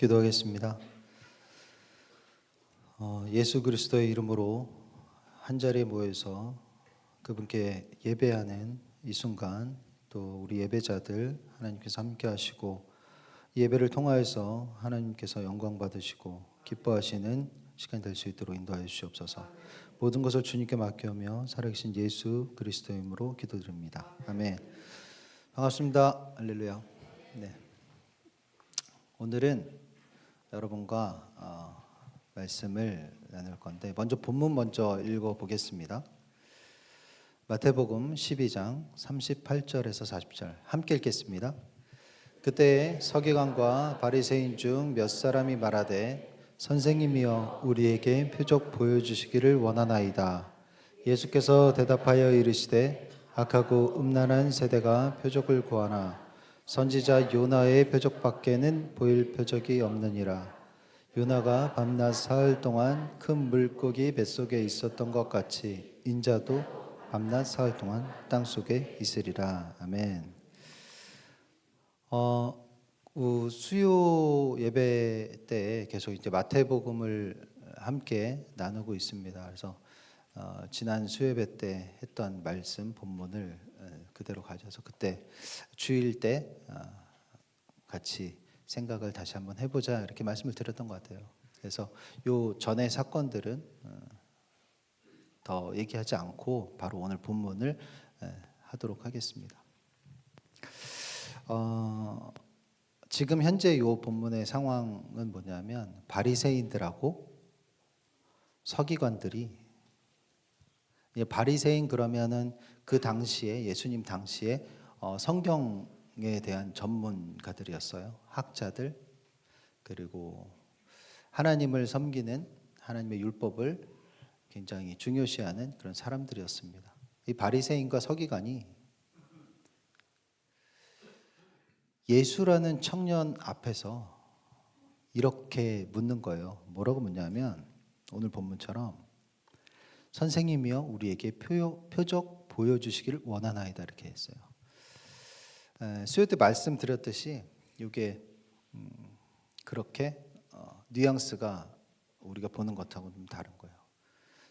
기도하겠습니다. 예수 그리스도의 이름으로 한자리에 모여서 그분께 예배하는 이 순간, 또 우리 예배자들 하나님께서 함께 하시고 예배를 통하여서 하나님께서 영광 받으시고 기뻐하시는 시간이 될 수 있도록 인도하여 주시옵소서. 모든 것을 주님께 맡겨오며 살아계신 예수 그리스도의 이름으로 기도드립니다. 아멘. 반갑습니다. 할렐루야. 네. 오늘은 여러분과 말씀을 나눌 건데, 먼저 본문 먼저 읽어 보겠습니다. 마태복음 12장 38절에서 40절 함께 읽겠습니다. 그때 서기관과 바리새인 중 몇 사람이 말하되 선생님이여 우리에게 표적 보여주시기를 원하나이다. 예수께서 대답하여 이르시되 악하고 음란한 세대가 표적을 구하나 선지자 요나의 표적밖에는 보일 표적이 없느니라. 요나가 밤낮 사흘 동안 큰 물고기 뱃속에 있었던 것 같이 인자도 밤낮 사흘 동안 땅속에 있으리라. 아멘. 수요 예배 때 계속 이제 마태복음을 함께 나누고 있습니다. 그래서 지난 수요 예배 때 했던 말씀 본문을 그대로 가져서 그때 주일 때 같이 생각을 다시 한번 해보자 이렇게 말씀을 드렸던 것 같아요. 그래서 요 전의 사건들은 더 얘기하지 않고 바로 오늘 본문을 하도록 하겠습니다. 지금 현재 요 본문의 상황은 뭐냐면 바리새인들하고 서기관들이, 바리새인 그러면은 그 당시에 예수님 당시에 성경에 대한 전문가들이었어요. 학자들, 그리고 하나님을 섬기는, 하나님의 율법을 굉장히 중요시하는 그런 사람들이었습니다. 이 바리새인과 서기관이 예수라는 청년 앞에서 이렇게 묻는 거예요. 뭐라고 묻냐면 오늘 본문처럼 선생님이여 우리에게 표적 보여주시기를 원하나이다 이렇게 했어요. 수요 때 말씀드렸듯이 이게 그렇게 뉘앙스가 우리가 보는 것하고는 좀 다른 거예요.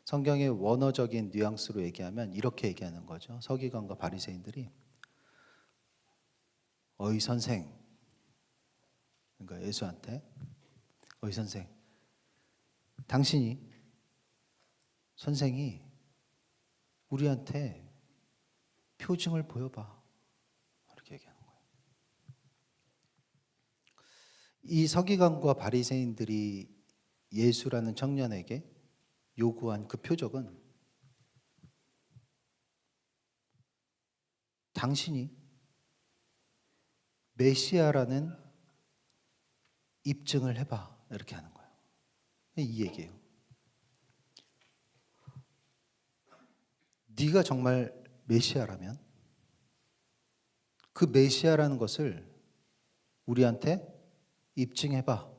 성경의 원어적인 뉘앙스로 얘기하면 이렇게 얘기하는 거죠. 서기관과 바리새인들이 어이 선생, 그러니까 예수한테 어이 선생, 선생이 우리한테 표징을 보여봐 이렇게 얘기하는 거예요. 이 서기관과 바리새인들이 예수라는 청년에게 요구한 그 표적은 당신이 메시아라는 입증을 해봐 이렇게 하는 거예요. 이 얘기예요. 네가 정말 메시아라면 그 메시아라는 것을 우리한테 입증해봐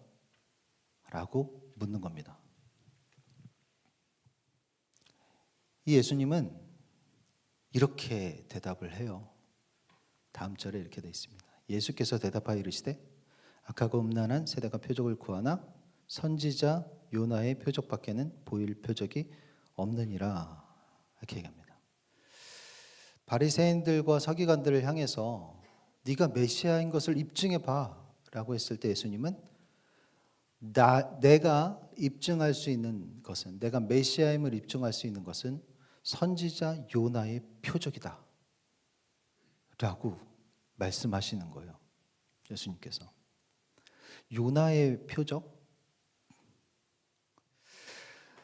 라고 묻는 겁니다. 이 예수님은 이렇게 대답을 해요. 다음 절에 이렇게 되어 있습니다. 예수께서 대답하여 이르시되 악하고 음란한 세대가 표적을 구하나 선지자 요나의 표적밖에는 보일 표적이 없느니라 이렇게 얘기합니다. 바리새인들과 서기관들을 향해서 네가 메시아인 것을 입증해봐 라고 했을 때 예수님은 내가 입증할 수 있는 것은, 내가 메시아임을 입증할 수 있는 것은 선지자 요나의 표적이다 라고 말씀하시는 거예요. 예수님께서. 요나의 표적?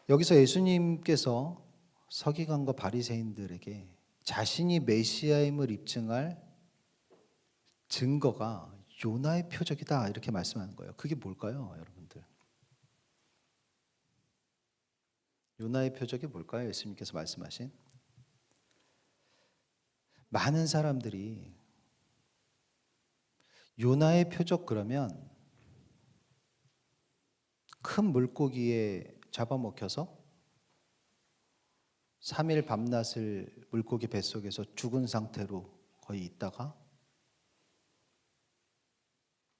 여기서 예수님께서 서기관과 바리새인들에게 자신이 메시아임을 입증할 증거가 요나의 표적이다 이렇게 말씀하는 거예요. 그게 뭘까요, 여러분들? 요나의 표적이 뭘까요? 예수님께서 말씀하신 많은 사람들이 요나의 표적 그러면 큰 물고기에 잡아먹혀서 3일 밤낮을 물고기 뱃속에서 죽은 상태로 거의 있다가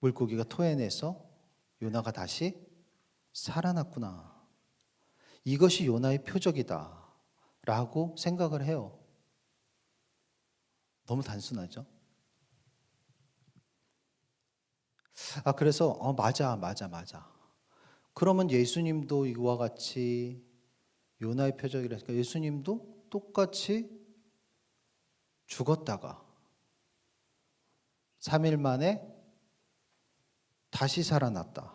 물고기가 토해내서 요나가 다시 살아났구나. 이것이 요나의 표적이다 라고 생각을 해요. 너무 단순하죠? 그래서 맞아. 그러면 예수님도 이와 같이 요나의 표적이라니까 예수님도 똑같이 죽었다가 3일 만에 다시 살아났다.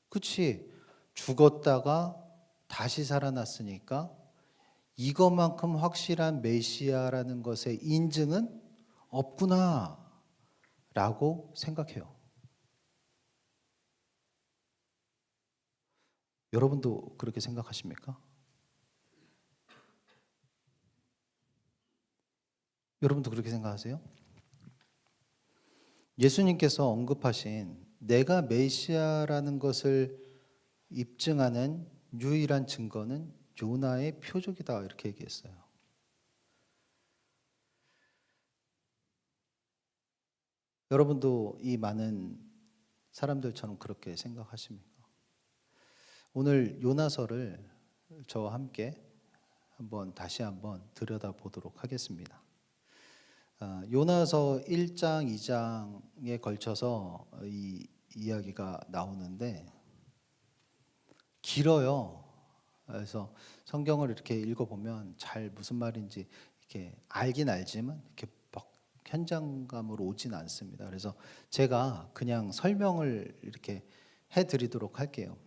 그치? 죽었다가 다시 살아났으니까 이것만큼 확실한 메시아라는 것의 인증은 없구나 라고 생각해요. 여러분도 그렇게 생각하십니까? 여러분도 그렇게 생각하세요? 예수님께서 언급하신 내가 메시아라는 것을 입증하는 유일한 증거는 요나의 표적이다 이렇게 얘기했어요. 여러분도 이 많은 사람들처럼 그렇게 생각하십니까? 오늘 요나서를 저와 함께 다시 한번 들여다보도록 하겠습니다. 요나서 1장, 2장에 걸쳐서 이 이야기가 나오는데 길어요. 그래서 성경을 이렇게 읽어보면 잘 무슨 말인지 이렇게 알긴 알지만 이렇게 막 현장감으로 오진 않습니다. 그래서 제가 그냥 설명을 이렇게 해드리도록 할게요.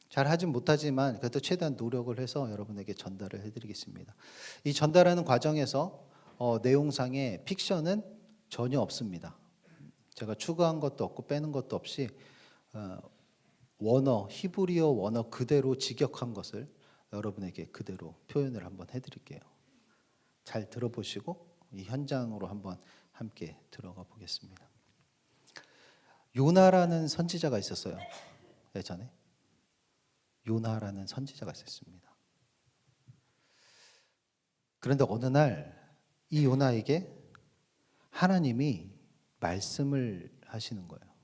잘 하진 못하지만 그래도 최대한 노력을 해서 여러분에게 전달을 해드리겠습니다. 이 전달하는 과정에서 내용상의 픽션은 전혀 없습니다. 제가 추가한 것도 없고 빼는 것도 없이 원어, 히브리어 원어 그대로 직역한 것을 여러분에게 그대로 표현을 한번 해드릴게요. 잘 들어보시고 이 현장으로 한번 함께 들어가 보겠습니다. 요나라는 선지자가 있었어요. 예전에 요나라는 선지자가 있었습니다. 그런데 어느 날 이 요나에게 하나님이 말씀을 하시는 거예요.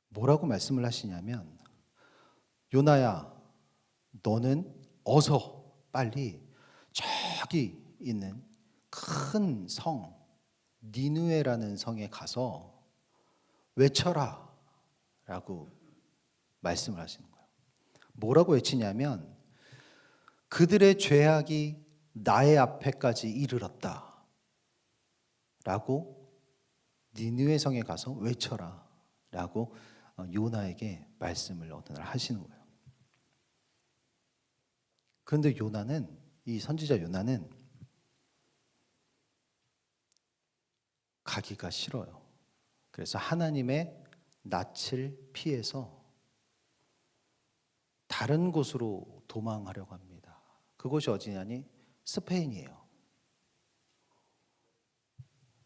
뭐라고 말씀을 하시냐면 요나야 너는 어서 빨리 저기 있는 큰 성 니느웨라는 성에 가서 외쳐라 라고 말씀을 하시는 거예요. 뭐라고 외치냐면 그들의 죄악이 나의 앞에까지 이르렀다 라고 니느웨 성에 가서 외쳐라 라고 요나에게 말씀을 어느 날 하시는 거예요. 그런데 요나는 이 선지자 요나는 가기가 싫어요. 그래서 하나님의 낯을 피해서 다른 곳으로 도망하려고 합니다. 그곳이 어디냐니 스페인이에요.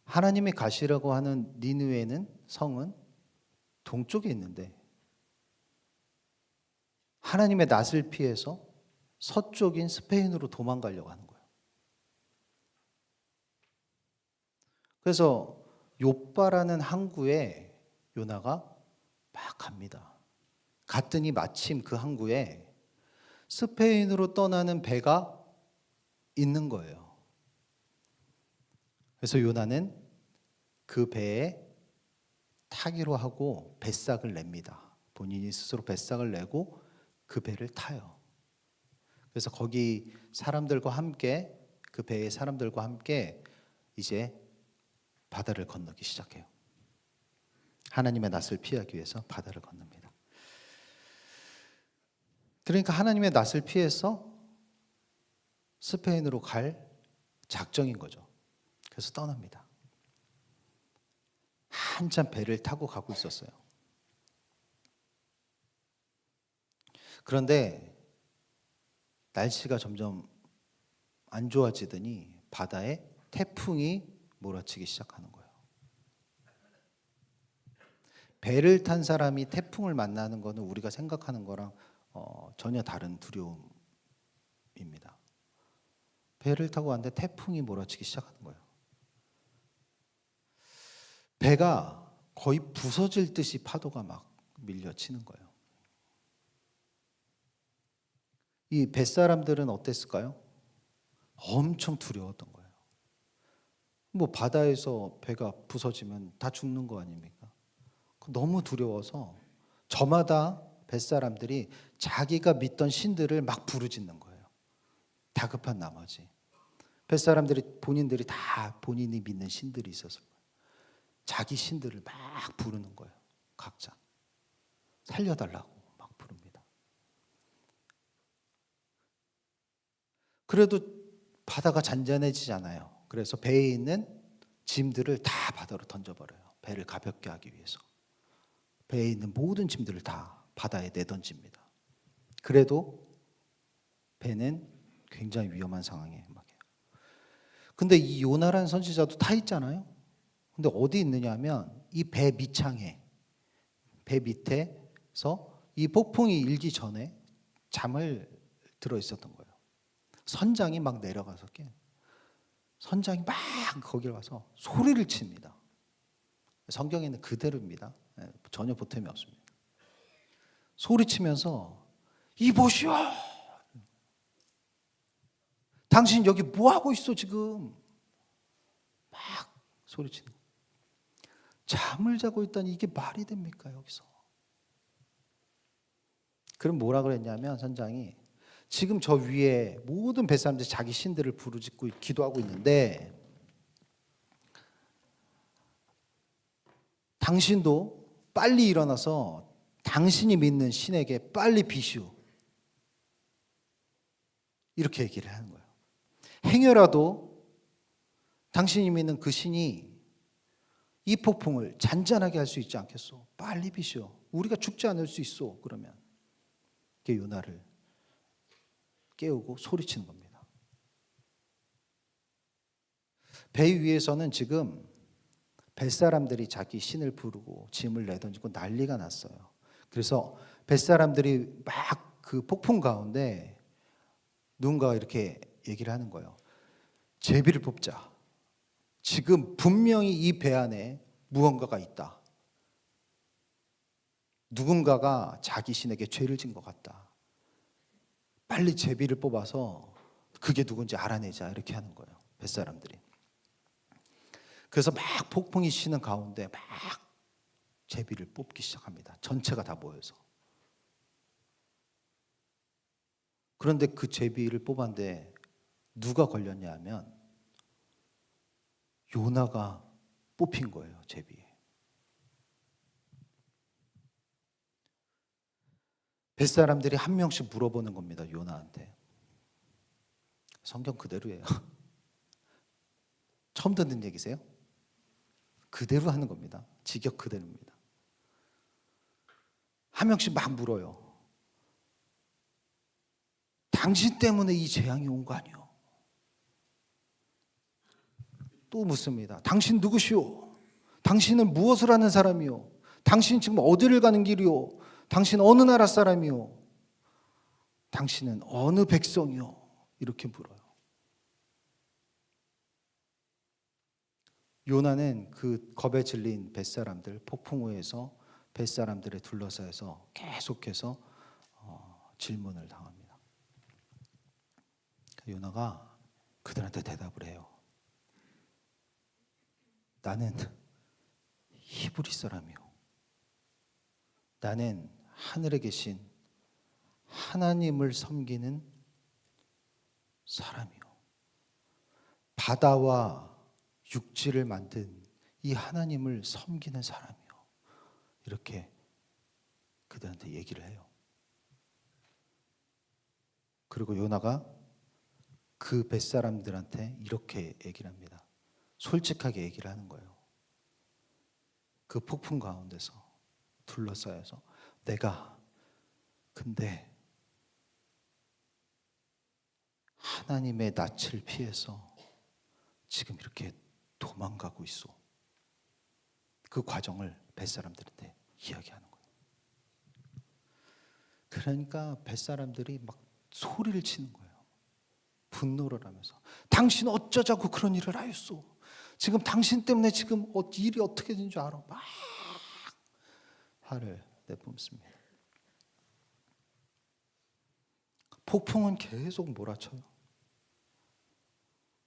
하나님이 가시라고 하는 니느웨는 성은 동쪽에 있는데 하나님의 낯을 피해서 서쪽인 스페인으로 도망가려고 하는 거예요. 그래서 욥바라는 항구에 요나가 막 갑니다. 갔더니 마침 그 항구에 스페인으로 떠나는 배가 있는 거예요. 그래서 요나는 그 배에 타기로 하고 뱃삭을 냅니다. 본인이 스스로 뱃삭을 내고 그 배를 타요. 그래서 거기 사람들과 함께 그 배의 사람들과 함께 이제 바다를 건너기 시작해요. 하나님의 낯을 피하기 위해서 바다를 건넙니다. 그러니까 하나님의 낯을 피해서 스페인으로 갈 작정인 거죠. 그래서 떠납니다. 한참 배를 타고 가고 있었어요. 그런데 날씨가 점점 안 좋아지더니 바다에 태풍이 몰아치기 시작하는 거예요. 배를 탄 사람이 태풍을 만나는 것은 우리가 생각하는 거랑 전혀 다른 두려움입니다. 배를 타고 왔는데 태풍이 몰아치기 시작하는 거예요. 배가 거의 부서질 듯이 파도가 막 밀려치는 거예요. 이 뱃사람들은 어땠을까요? 엄청 두려웠던 거예요. 뭐 바다에서 배가 부서지면 다 죽는 거 아닙니까? 너무 두려워서 저마다 뱃사람들이 자기가 믿던 신들을 막 부르짖는 거예요. 다급한 나머지. 뱃사람들이 본인들이 다 본인이 믿는 신들이 있어서 자기 신들을 막 부르는 거예요. 각자. 살려달라고 막 부릅니다. 그래도 바다가 잔잔해지잖아요. 그래서 배에 있는 짐들을 다 바다로 던져버려요. 배를 가볍게 하기 위해서. 배에 있는 모든 짐들을 다 바다에 내던집니다. 그래도 배는 굉장히 위험한 상황에 막 해요. 근데 이 요나라는 선지자도 타 있잖아요. 근데 어디 있느냐 하면 이 배 밑창에, 배 밑에서 이 폭풍이 일기 전에 잠을 들어 있었던 거예요. 선장이 막 내려가서 깨. 선장이 막 거기를 와서 소리를 칩니다. 성경에는 그대로입니다. 전혀 보탬이 없습니다. 소리치면서 이보시오. 당신 여기 뭐 하고 있어 지금? 막 소리치는 거예요. 잠을 자고 있다니 이게 말이 됩니까 여기서? 그럼 뭐라 그랬냐면 선장이 지금 저 위에 모든 뱃사람들이 자기 신들을 부르짖고 기도하고 있는데 당신도 빨리 일어나서 당신이 믿는 신에게 빨리 비시오. 이렇게 얘기를 하는 거예요. 행여라도 당신이 믿는 그 신이 이 폭풍을 잔잔하게 할 수 있지 않겠소? 빨리 비시오. 우리가 죽지 않을 수 있어. 그러면 이게 요나를 깨우고 소리치는 겁니다. 배 위에서는 지금 뱃사람들이 자기 신을 부르고 짐을 내던지고 난리가 났어요. 그래서 뱃사람들이 막 그 폭풍 가운데 누군가가 이렇게 얘기를 하는 거예요. 제비를 뽑자. 지금 분명히 이 배 안에 무언가가 있다. 누군가가 자기 신에게 죄를 진 것 같다. 빨리 제비를 뽑아서 그게 누군지 알아내자. 이렇게 하는 거예요. 뱃사람들이. 그래서 막 폭풍이 치는 가운데 막 제비를 뽑기 시작합니다. 전체가 다 모여서. 그런데 그 제비를 뽑았는데 누가 걸렸냐 하면 요나가 뽑힌 거예요. 제비에. 뱃사람들이 한 명씩 물어보는 겁니다. 요나한테. 성경 그대로예요. 처음 듣는 얘기세요? 그대로 하는 겁니다. 직역 그대로입니다. 한 명씩 막 물어요. 당신 때문에 이 재앙이 온 거 아니오? 또 묻습니다. 당신 누구시오? 당신은 무엇을 하는 사람이오? 당신 지금 어디를 가는 길이오? 당신 어느 나라 사람이오? 당신은 어느 백성이오? 이렇게 물어요. 요나는 그 겁에 질린 뱃사람들, 폭풍우에서 뱃사람들에 둘러싸여서 계속해서 질문을 당합니다. 요나가 그들한테 대답을 해요. 나는 히브리 사람이요. 나는 하늘에 계신 하나님을 섬기는 사람이요. 바다와 육지를 만든 이 하나님을 섬기는 사람이요. 이렇게 그들한테 얘기를 해요. 그리고 요나가 그 뱃사람들한테 이렇게 얘기를 합니다. 솔직하게 얘기를 하는 거예요. 그 폭풍 가운데서 둘러싸여서 내가 근데 하나님의 낯을 피해서 지금 이렇게 도망가고 있어. 그 과정을 뱃사람들한테 이야기하는 거예요. 그러니까 뱃사람들이 막 소리를 치는 거예요. 분노를 하면서 당신 어쩌자고 그런 일을 하였소. 지금 당신 때문에 지금 일이 어떻게 된 줄 알아. 막 화를 내뿜습니다. 폭풍은 계속 몰아쳐요.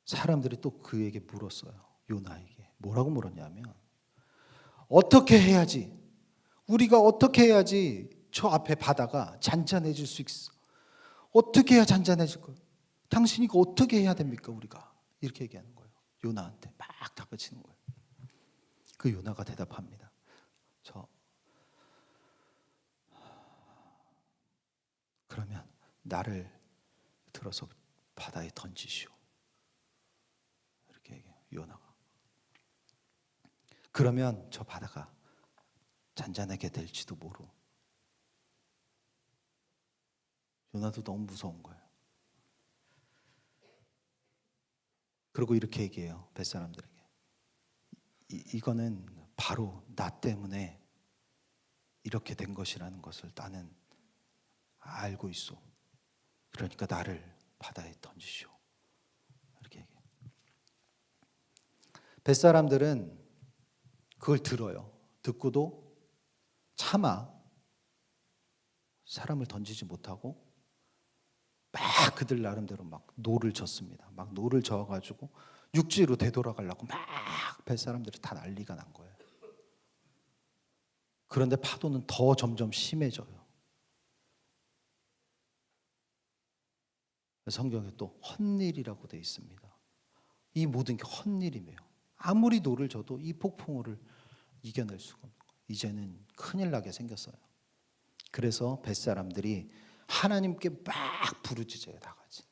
사람들이 또 그에게 물었어요. 요나에게 뭐라고 물었냐면, 어떻게 해야지, 우리가 어떻게 해야지 저 앞에 바다가 잔잔해질 수 있어? 어떻게 해야 잔잔해질 거예요? 당신이 이거 어떻게 해야 됩니까? 우리가 이렇게 얘기하는 거예요. 요나한테 막 다그치는 거예요. 그 요나가 대답합니다. 그러면 나를 들어서 바다에 던지시오. 이렇게 얘기해요. 요나가. 그러면 저 바다가 잔잔하게 될지도 모르. 요나도 너무 무서운 거예요. 그리고 이렇게 얘기해요. 뱃사람들에게. 이거는 바로 나 때문에 이렇게 된 것이라는 것을 나는 알고 있어. 그러니까 나를 바다에 던지시오. 이렇게 얘기해요. 뱃사람들은 그걸 들어요. 듣고도 차마 사람을 던지지 못하고 막 그들 나름대로 막 노를 젓습니다. 막 노를 저어가지고 육지로 되돌아가려고 막 뱃사람들이 다 난리가 난 거예요. 그런데 파도는 더 점점 심해져요. 성경에 또 헛일이라고 되어 있습니다. 이 모든 게 헛일이며 아무리 노를 져도 이 폭풍우를 이겨낼 수가 없는 거예요. 이제는 큰일 나게 생겼어요. 그래서 뱃사람들이 하나님께 막 부르짖어요. 다 같이.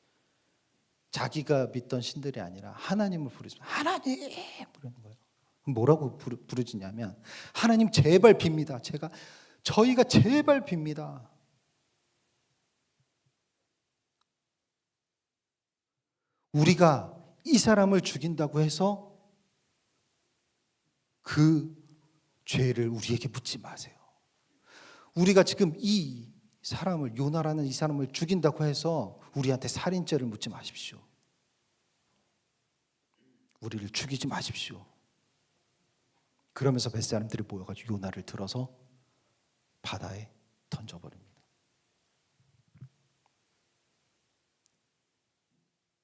자기가 믿던 신들이 아니라 하나님을 부르짖어요. 하나님! 부르는 거예요. 뭐라고 부르짖냐면, 하나님 제발 빕니다. 저희가 제발 빕니다. 우리가 이 사람을 죽인다고 해서 그 죄를 우리에게 묻지 마세요. 우리가 지금 이 사람을, 요나라는 이 사람을 죽인다고 해서 우리한테 살인죄를 묻지 마십시오. 우리를 죽이지 마십시오. 그러면서 뱃사람들이 모여가지고 요나를 들어서 바다에 던져버립니다.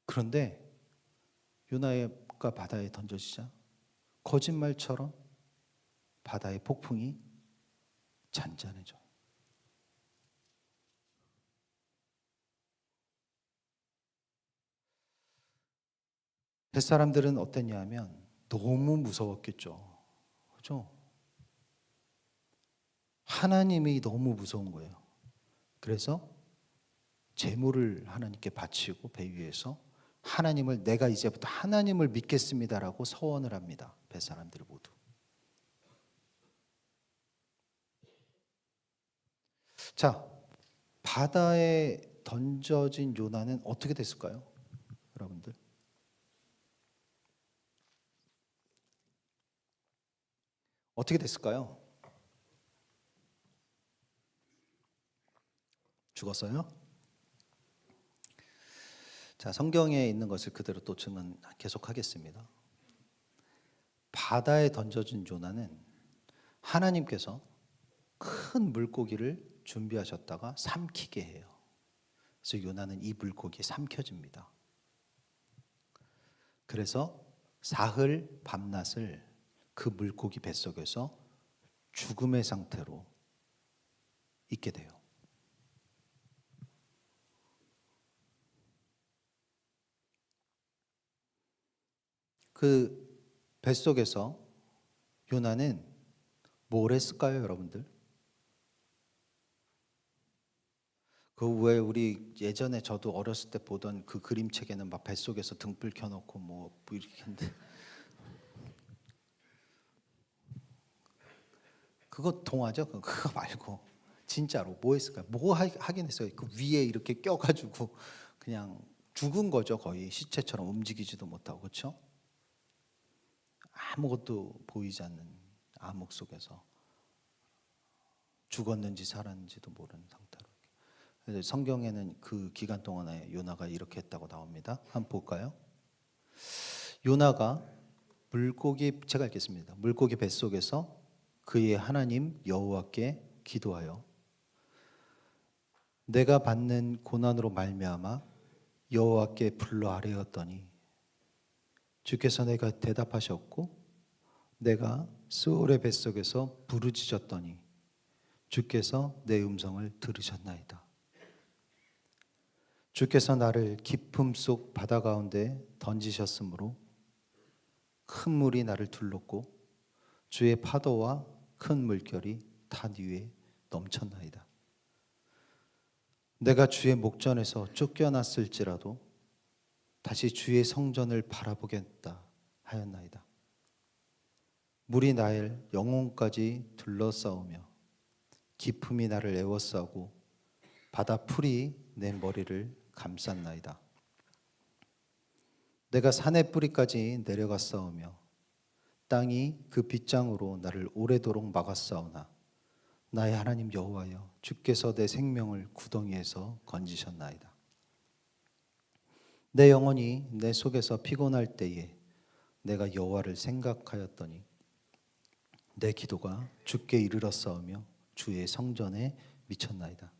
그런데 요나가 바다에 던져지자 거짓말처럼 바다의 폭풍이 잔잔해져요. 뱃사람들은 어땠냐 하면 너무 무서웠겠죠. 그렇죠? 하나님이 너무 무서운 거예요. 그래서 제물을 하나님께 바치고 배 위에서 하나님을, 내가 이제부터 하나님을 믿겠습니다라고 서원을 합니다. 뱃사람들이 모두. 자, 바다에 던져진 요나는 어떻게 됐을까요? 여러분들. 어떻게 됐을까요? 죽었어요? 자, 성경에 있는 것을 그대로 또 증언 계속하겠습니다. 바다에 던져진 요나는 하나님께서 큰 물고기를 준비하셨다가 삼키게 해요. 그래서 요나는 이 물고기에 삼켜집니다. 그래서 사흘 밤낮을 그 물고기 뱃속에서 죽음의 상태로 있게 돼요. 그 뱃속에서 요나는 뭘 했을까요, 여러분들? 그 왜 우리 예전에 저도 어렸을 때 보던 그 그림책에는 막 뱃속에서 등불 켜놓고 뭐 이렇게 했는데, 그거 동화죠? 그거 말고 진짜로 뭐 했을까요? 뭐 하긴 했어요. 그 위에 이렇게 껴가지고 그냥 죽은 거죠. 거의 시체처럼 움직이지도 못하고. 그렇죠? 아무것도 보이지 않는 암흑 속에서 죽었는지 살았는지도 모르는 상태로. 그래서 성경에는 그 기간 동안에 요나가 이렇게 했다고 나옵니다. 한번 볼까요? 요나가 물고기, 제가 읽겠습니다. 물고기 뱃속에서 그의 하나님 여호와께 기도하여 내가 받는 고난으로 말미암아 여호와께 불러 아뢰었더니 주께서 내가 대답하셨고 내가 스올의 뱃속에서 부르짖었더니 주께서 내 음성을 들으셨나이다. 주께서 나를 깊음 속 바다 가운데 던지셨으므로 큰 물이 나를 둘렀고 주의 파도와 큰 물결이 단 위에 넘쳤나이다. 내가 주의 목전에서 쫓겨났을지라도 다시 주의 성전을 바라보겠다 하였나이다. 물이 나의 영혼까지 둘러싸우며 깊음이 나를 에워싸고 바다 풀이 내 머리를 감쌌나이다. 내가 산의 뿌리까지 내려갔사오며 땅이 그 빗장으로 나를 오래도록 막았사오나 나의 하나님 여호와여 주께서 내 생명을 구덩이에서 건지셨나이다. 내 영혼이 내 속에서 피곤할 때에 내가 여호와를 생각하였더니 내 기도가 주께 이르렀사오며 주의 성전에 미쳤나이다.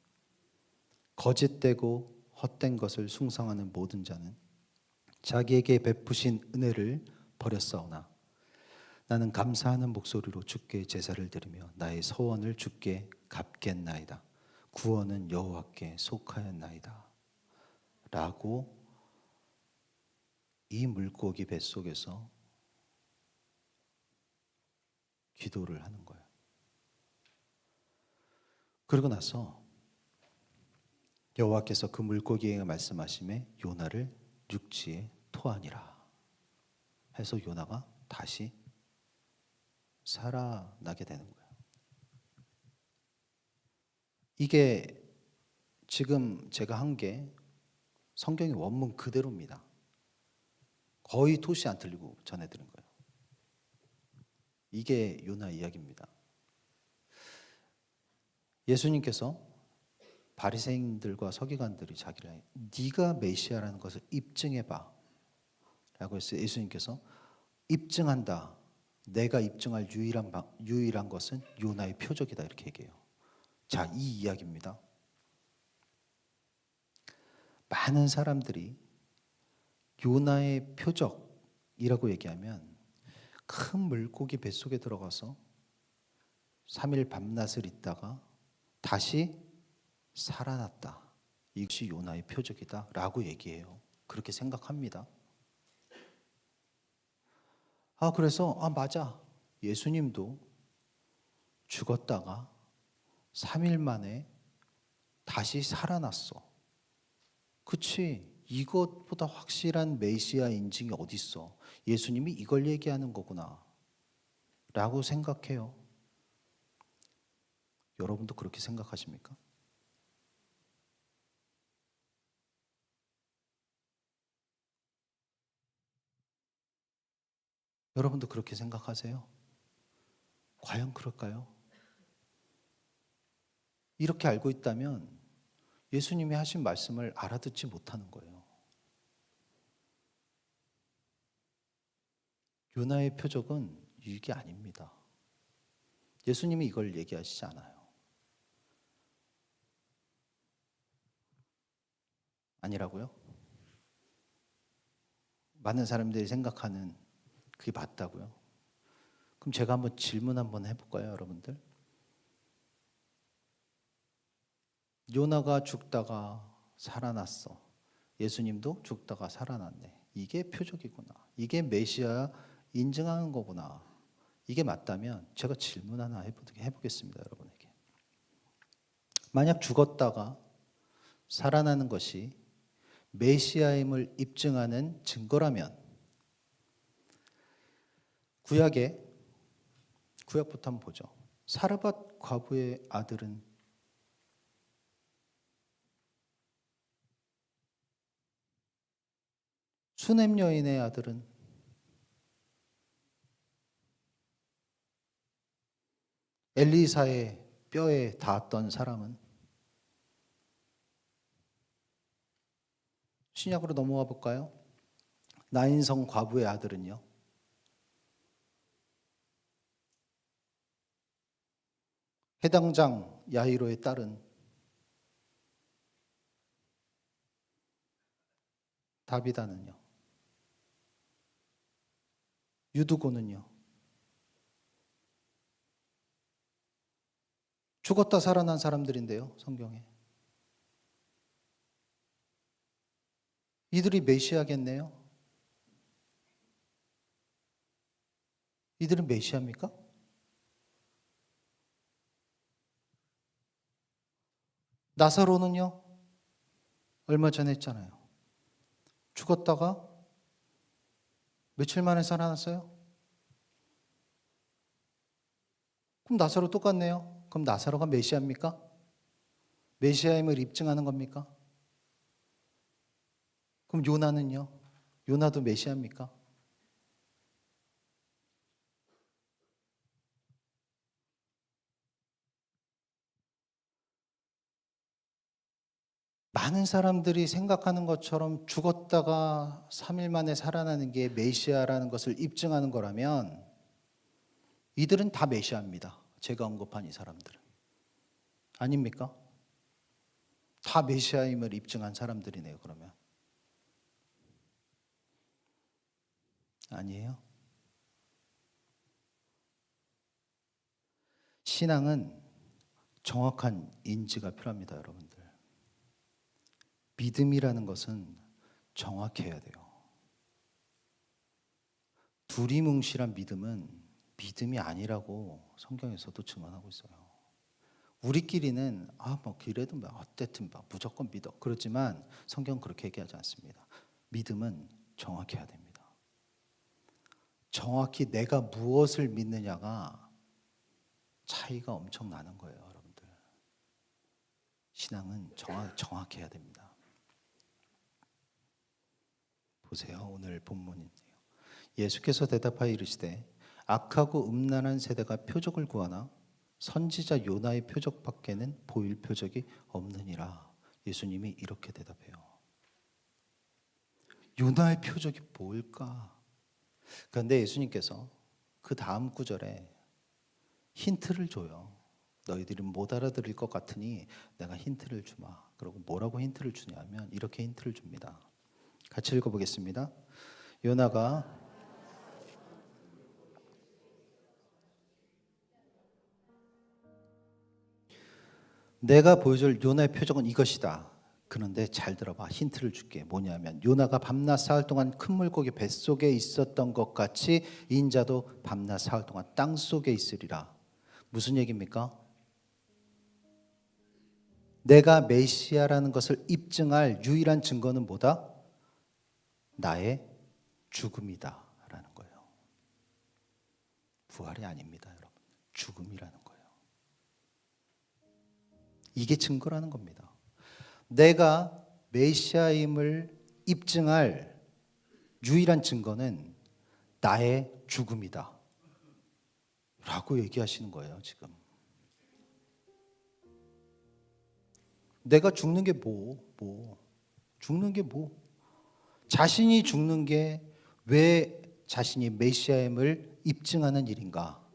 거짓되고 헛된 것을 숭상하는 모든 자는 자기에게 베푸신 은혜를 버렸사오나 나는 감사하는 목소리로 주께 제사를 드리며 나의 서원을 주께 갚겠나이다. 구원은 여호와께 속하였나이다. 라고 이 물고기 뱃속에서 기도를 하는 거예요. 그러고 나서 여호와께서 그 물고기에게 말씀하심에 요나를 육지에 토하니라 해서 요나가 다시 살아나게 되는 거예요. 이게 지금 제가 한 게 성경의 원문 그대로입니다. 거의 토시 안 틀리고 전해드린 거예요. 이게 요나 이야기입니다. 예수님께서 바리새인들과 서기관들이 자기를 네가 메시아라는 것을 입증해봐 라고 했어요. 예수님께서 입증한다. 내가 입증할 유일한 것은 요나의 표적이다 이렇게 얘기해요. 자, 이 이야기입니다. 많은 사람들이 요나의 표적이라고 얘기하면 큰 물고기 뱃속에 들어가서 3일 밤낮을 있다가 다시 살아났다. 이것이 요나의 표적이다 라고 얘기해요. 그렇게 생각합니다. 그래서 맞아. 예수님도 죽었다가 3일 만에 다시 살아났어. 그치? 이것보다 확실한 메시아 인증이 어딨어? 예수님이 이걸 얘기하는 거구나 라고 생각해요. 여러분도 그렇게 생각하십니까? 여러분도 그렇게 생각하세요? 과연 그럴까요? 이렇게 알고 있다면 예수님이 하신 말씀을 알아듣지 못하는 거예요. 요나의 표적은 이게 아닙니다. 예수님이 이걸 얘기하시지 않아요. 아니라고요? 많은 사람들이 생각하는 그게 맞다고요? 그럼 제가 한번 질문 한번 해볼까요, 여러분들? 요나가 죽다가 살아났어. 예수님도 죽다가 살아났네. 이게 표적이구나. 이게 메시아 인증하는 거구나. 이게 맞다면 제가 질문 하나 해보겠습니다, 여러분에게. 만약 죽었다가 살아나는 것이 메시아임을 입증하는 증거라면 구약부터 한번 보죠. 사르밧 과부의 아들은 수넴 여인의 아들은 엘리사의 뼈에 닿았던 사람은 신약으로 넘어가 볼까요? 나인성 과부의 아들은요. 해당장 야이로의 딸은 다비다는요? 유두고는요? 죽었다 살아난 사람들인데요, 성경에. 이들이 메시아겠네요? 이들은 메시아입니까? 나사로는요? 얼마 전에 했잖아요. 죽었다가 며칠 만에 살아났어요? 그럼 나사로 똑같네요. 그럼 나사로가 메시아입니까? 메시아임을 입증하는 겁니까? 그럼 요나는요? 요나도 메시아입니까? 많은 사람들이 생각하는 것처럼 죽었다가 3일 만에 살아나는 게 메시아라는 것을 입증하는 거라면 이들은 다 메시아입니다. 제가 언급한 이 사람들은. 아닙니까? 다 메시아임을 입증한 사람들이네요, 그러면. 아니에요. 신앙은 정확한 인지가 필요합니다, 여러분들. 믿음이라는 것은 정확해야 돼요. 두리뭉실한 믿음은 믿음이 아니라고 성경에서도 증언하고 있어요. 우리끼리는 뭐 그래도 어쨌든 무조건 믿어 그러지만 성경은 그렇게 얘기하지 않습니다. 믿음은 정확해야 됩니다. 정확히 내가 무엇을 믿느냐가 차이가 엄청 나는 거예요, 여러분들. 신앙은 정확해야 됩니다. 보세요, 오늘 본문인데요. 예수께서 대답하여 이르시되 악하고 음란한 세대가 표적을 구하나 선지자 요나의 표적밖에는 보일 표적이 없느니라. 예수님이 이렇게 대답해요. 요나의 표적이 뭘까? 그런데 예수님께서 그 다음 구절에 힌트를 줘요. 너희들이 못 알아들을 것 같으니 내가 힌트를 주마. 그리고 뭐라고 힌트를 주냐면 이렇게 힌트를 줍니다. 같이 읽어보겠습니다. 요나가 내가 보여줄 요나의 표적은 이것이다. 그런데 잘 들어봐. 힌트를 줄게. 뭐냐면 요나가 밤낮 사흘 동안 큰 물고기 뱃속에 있었던 것 같이 인자도 밤낮 사흘 동안 땅 속에 있으리라. 무슨 얘기입니까? 내가 메시아라는 것을 입증할 유일한 증거는 뭐다? 나의 죽음이다 라는 거예요. 부활이 아닙니다, 여러분. 죽음이라는 거예요. 이게 증거라는 겁니다. 내가 메시아임을 입증할 유일한 증거는 나의 죽음이다 라고 얘기하시는 거예요, 지금. 내가 죽는 게 죽는 게 자신이 죽는 게 왜 자신이 메시아임을 입증하는 일인가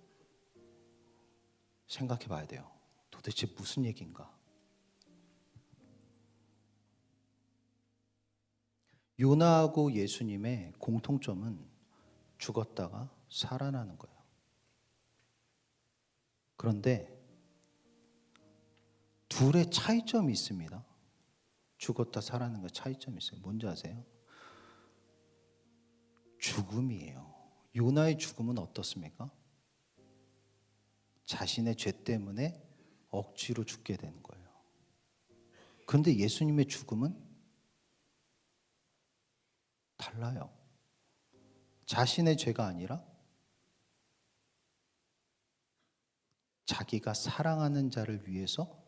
생각해 봐야 돼요. 도대체 무슨 얘기인가? 요나하고 예수님의 공통점은 죽었다가 살아나는 거예요. 그런데 둘의 차이점이 있습니다. 죽었다 살아나는 거 차이점이 있어요. 뭔지 아세요? 죽음이에요. 요나의 죽음은 어떻습니까? 자신의 죄 때문에 억지로 죽게 되는 거예요. 그런데 예수님의 죽음은 달라요. 자신의 죄가 아니라 자기가 사랑하는 자를 위해서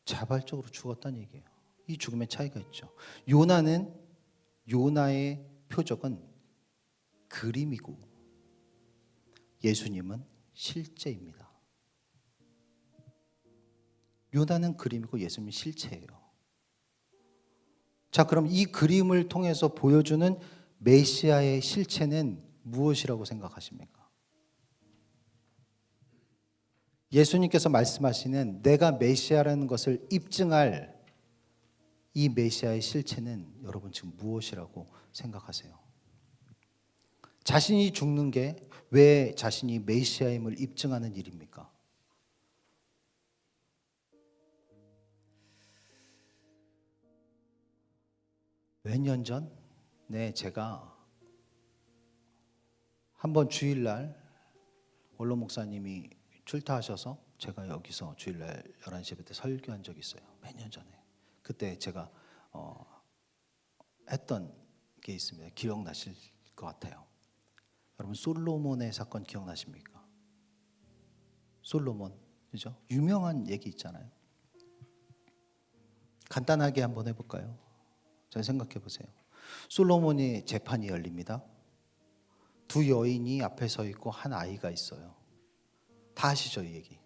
자발적으로 죽었다는 얘기예요. 이 죽음의 차이가 있죠. 요나의 표적은 그림이고 예수님은 실제입니다. 요나는 그림이고 예수님은 실체예요. 자, 그럼 이 그림을 통해서 보여주는 메시아의 실체는 무엇이라고 생각하십니까? 예수님께서 말씀하시는 내가 메시아라는 것을 입증할 이 메시아의 실체는 여러분 지금 무엇이라고 생각하세요? 자신이 죽는 게 왜 자신이 메시아임을 입증하는 일입니까? 몇 년 전? 네, 제가 한번 주일날 원로 목사님이 출타하셔서 제가 여기서 주일날 11시 예배 때 설교한 적이 있어요. 몇 년 전에. 그때 제가 했던 게 있습니다. 기억나실 것 같아요. 여러분 솔로몬의 사건 기억나십니까? 솔로몬, 그죠? 유명한 얘기 있잖아요. 간단하게 한번 해볼까요? 잘 생각해 보세요. 솔로몬이 재판이 열립니다. 두 여인이 앞에 서 있고 한 아이가 있어요. 다 아시죠, 이 얘기?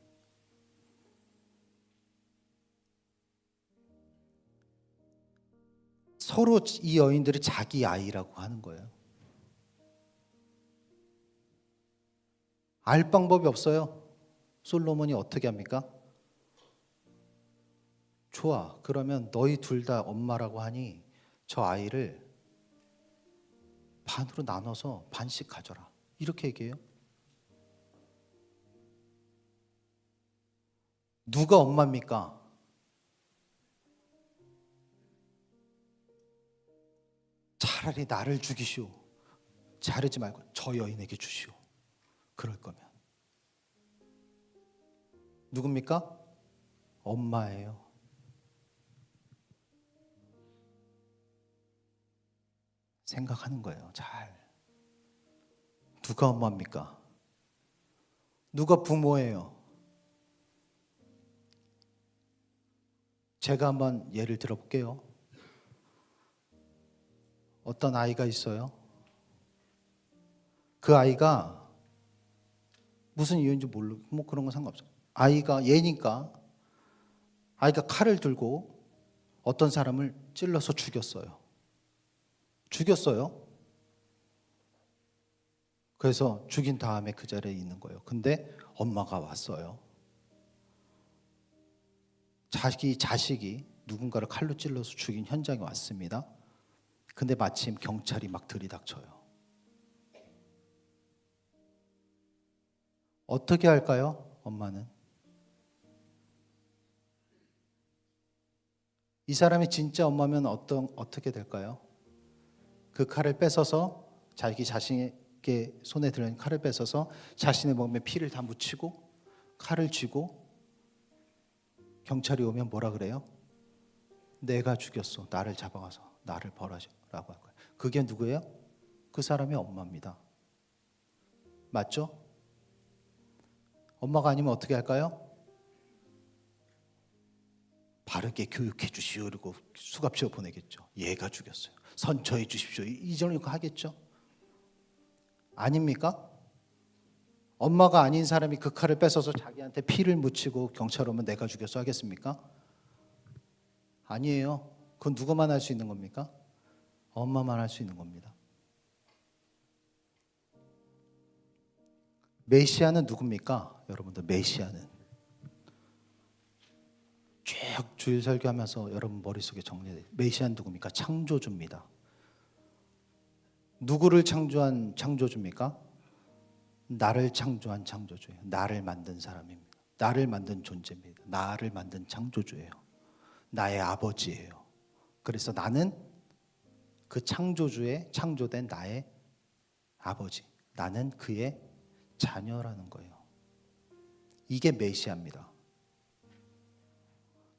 서로 이 여인들이 자기 아이라고 하는 거예요. 알 방법이 없어요. 솔로몬이 어떻게 합니까? 좋아, 그러면 너희 둘 다 엄마라고 하니 저 아이를 반으로 나눠서 반씩 가져라. 이렇게 얘기해요. 누가 엄마입니까? 차라리 나를 죽이시오. 자르지 말고 저 여인에게 주시오. 그럴 거면. 누굽니까? 엄마예요. 생각하는 거예요. 잘. 누가 엄마입니까? 누가 부모예요? 제가 한번 예를 들어볼게요. 어떤 아이가 있어요. 그 아이가 무슨 이유인지 모르고 뭐 그런 건 상관없어요. 아이가 얘니까 아이가 칼을 들고 어떤 사람을 찔러서 죽였어요. 그래서 죽인 다음에 그 자리에 있는 거예요. 근데 엄마가 왔어요. 자기 자식이 누군가를 칼로 찔러서 죽인 현장에 왔습니다. 근데 마침 경찰이 막 들이닥쳐요. 어떻게 할까요? 엄마는. 이 사람이 진짜 엄마면 어떻게 될까요? 그 칼을 뺏어서 자기 자신의 손에 들은 칼을 뺏어서 자신의 몸에 피를 다 묻히고 칼을 쥐고 경찰이 오면 뭐라 그래요? 내가 죽였어. 나를 잡아가서 나를 벌하라고 할 거예요. 그게 누구예요? 그 사람의 엄마입니다. 맞죠? 엄마가 아니면 어떻게 할까요? 바르게 교육해 주시오. 그리고 수갑시어 보내겠죠. 얘가 죽였어요. 선처해 주십시오. 이 정도 하겠죠? 아닙니까? 엄마가 아닌 사람이 그 칼을 뺏어서 자기한테 피를 묻히고 경찰 오면 내가 죽였어 하겠습니까? 아니에요. 그건 누구만 할 수 있는 겁니까? 엄마만 할 수 있는 겁니다. 메시아는 누굽니까? 여러분들 메시아는 쭉 주일 설교하면서 여러분 머릿속에 정리돼요. 메시아는 누굽니까? 창조주입니다. 누구를 창조한 창조주입니까? 나를 창조한 창조주예요. 나를 만든 사람입니다. 나를 만든 존재입니다. 나를 만든 창조주예요. 나의 아버지예요. 그래서 나는 그 창조주의 창조된 나의 아버지. 나는 그의 자녀라는 거예요. 이게 메시아입니다.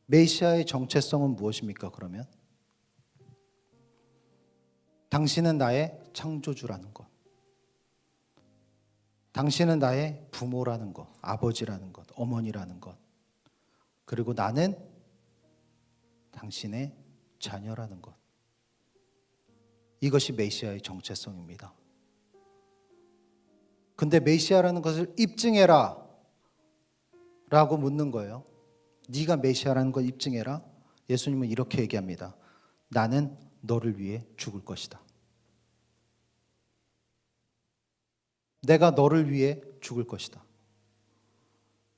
메시아의 정체성은 무엇입니까? 그러면 당신은 나의 창조주라는 것, 당신은 나의 부모라는 것, 아버지라는 것, 어머니라는 것, 그리고 나는 당신의 자녀라는 것. 이것이 메시아의 정체성입니다. 근데 메시아라는 것을 입증해라 라고 묻는 거예요. 네가 메시아라는 걸 입증해라. 예수님은 이렇게 얘기합니다. 나는 너를 위해 죽을 것이다. 내가 너를 위해 죽을 것이다.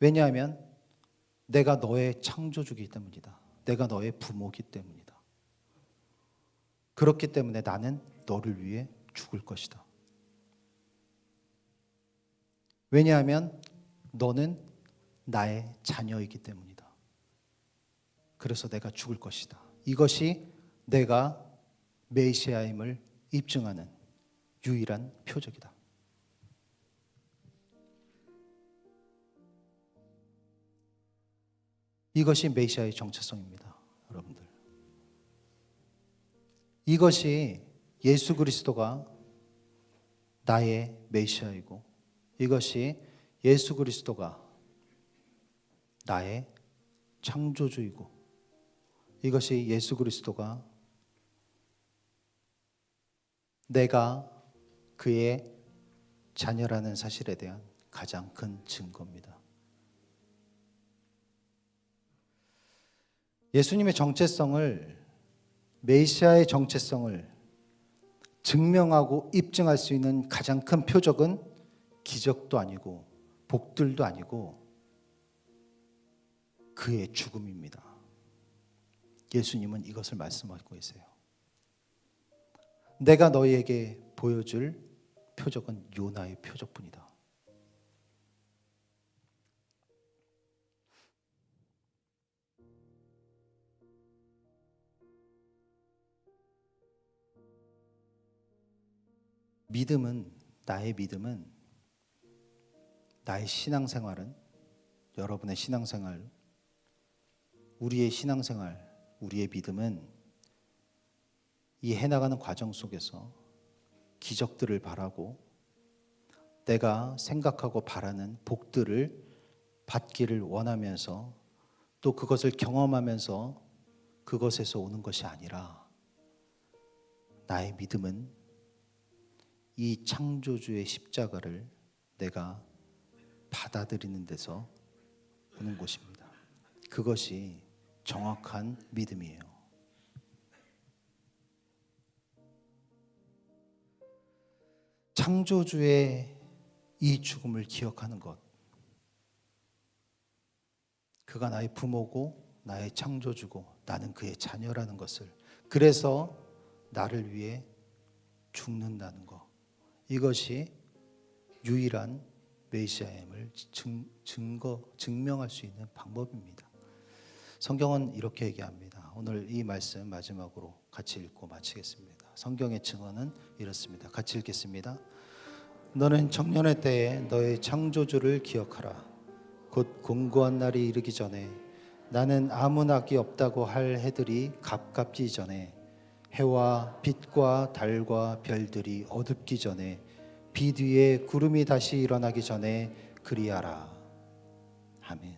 왜냐하면 내가 너의 창조주기 때문이다. 내가 너의 부모기 때문이다. 그렇기 때문에 나는 너를 위해 죽을 것이다. 왜냐하면 너는 나의 자녀이기 때문이다. 그래서 내가 죽을 것이다. 이것이 내가 메시아임을 입증하는 유일한 표적이다. 이것이 메시아의 정체성입니다, 여러분들. 이것이 예수 그리스도가 나의 메시아이고, 이것이 예수 그리스도가 나의 창조주이고, 이것이 예수 그리스도가 내가 그의 자녀라는 사실에 대한 가장 큰 증거입니다. 예수님의 정체성을, 메시아의 정체성을 증명하고 입증할 수 있는 가장 큰 표적은 기적도 아니고 복들도 아니고 그의 죽음입니다. 예수님은 이것을 말씀하고 계세요. 내가 너희에게 보여줄 표적은 요나의 표적뿐이다. 나의 믿음은, 나의 신앙생활은, 여러분의 신앙생활, 우리의 신앙생활, 우리의 믿음은 이 해나가는 과정 속에서 기적들을 바라고 내가 생각하고 바라는 복들을 받기를 원하면서 또 그것을 경험하면서 그것에서 오는 것이 아니라, 나의 믿음은 이 창조주의 십자가를 내가 받아들이는 데서 오는 것입니다. 그것이 정확한 믿음이에요. 창조주의 이 죽음을 기억하는 것, 그가 나의 부모고 나의 창조주고 나는 그의 자녀라는 것을, 그래서 나를 위해 죽는다는 것, 이것이 유일한 메시아임을 증명할 수 있는 방법입니다. 성경은 이렇게 얘기합니다. 오늘 이 말씀 마지막으로 같이 읽고 마치겠습니다. 성경의 증언은 이렇습니다. 같이 읽겠습니다. 너는 청년의 때에 너의 창조주를 기억하라. 곧 공고한 날이 이르기 전에, 나는 아무 낙이 없다고 할 해들이 가깝기 전에, 해와 빛과 달과 별들이 어둡기 전에, 비 뒤에 구름이 다시 일어나기 전에 그리하라. 아멘.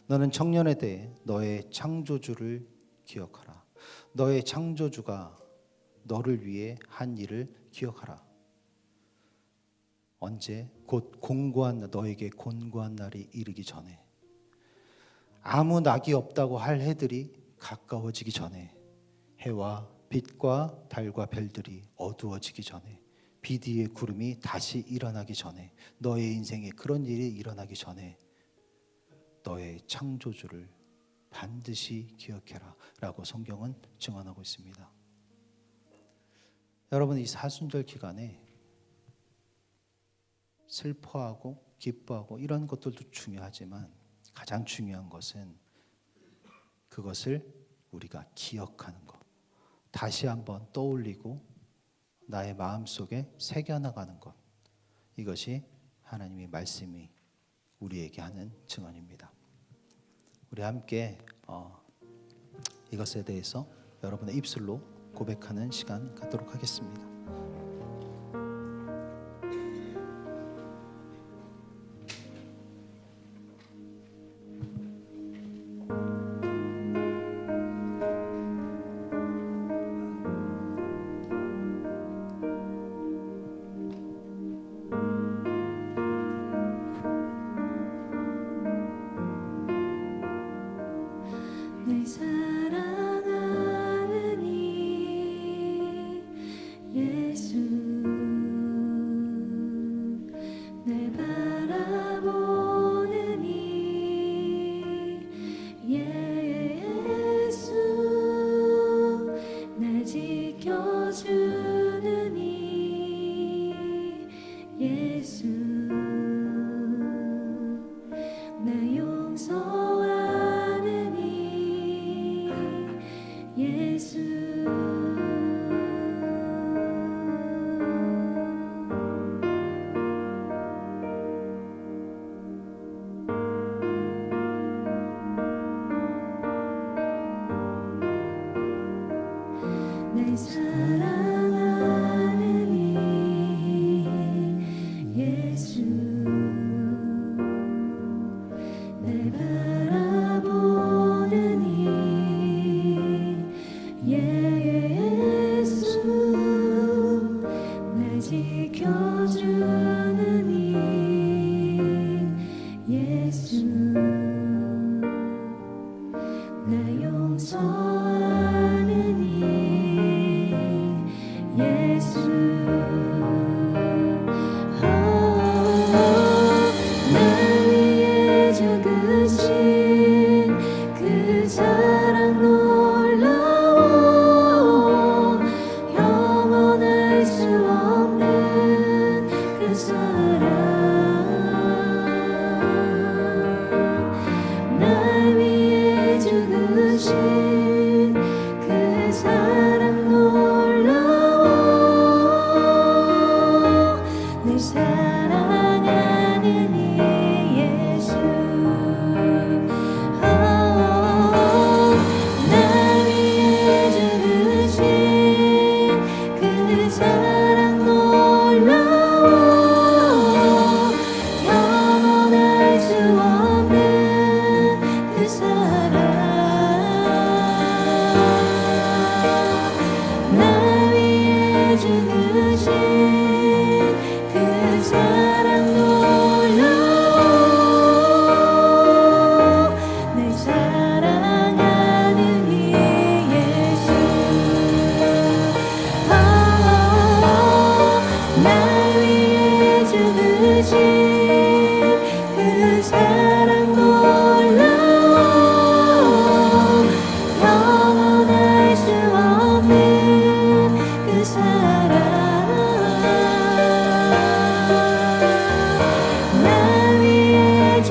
너는 청년의 때에 너의 창조주를 기억하라. 너의 창조주가 너를 위해 한 일을 기억하라. 언제? 곧 너에게 곤고한 날이 이르기 전에, 아무 낙이 없다고 할 해들이 가까워지기 전에, 해와 빛과 달과 별들이 어두워지기 전에, 비 뒤에 구름이 다시 일어나기 전에, 너의 인생에 그런 일이 일어나기 전에 너의 창조주를 반드시 기억해라 라고 성경은 증언하고 있습니다. 여러분, 이 사순절 기간에 슬퍼하고 기뻐하고 이런 것들도 중요하지만 가장 중요한 것은 그것을 우리가 기억하는 것, 다시 한번 떠올리고 나의 마음속에 새겨나가는 것, 이것이 하나님의 말씀이 우리에게 하는 증언입니다. 우리 함께 이것에 대해서 여러분의 입술로 고백하는 시간 갖도록 하겠습니다. 늘 사랑하는 이 예수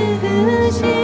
죽으신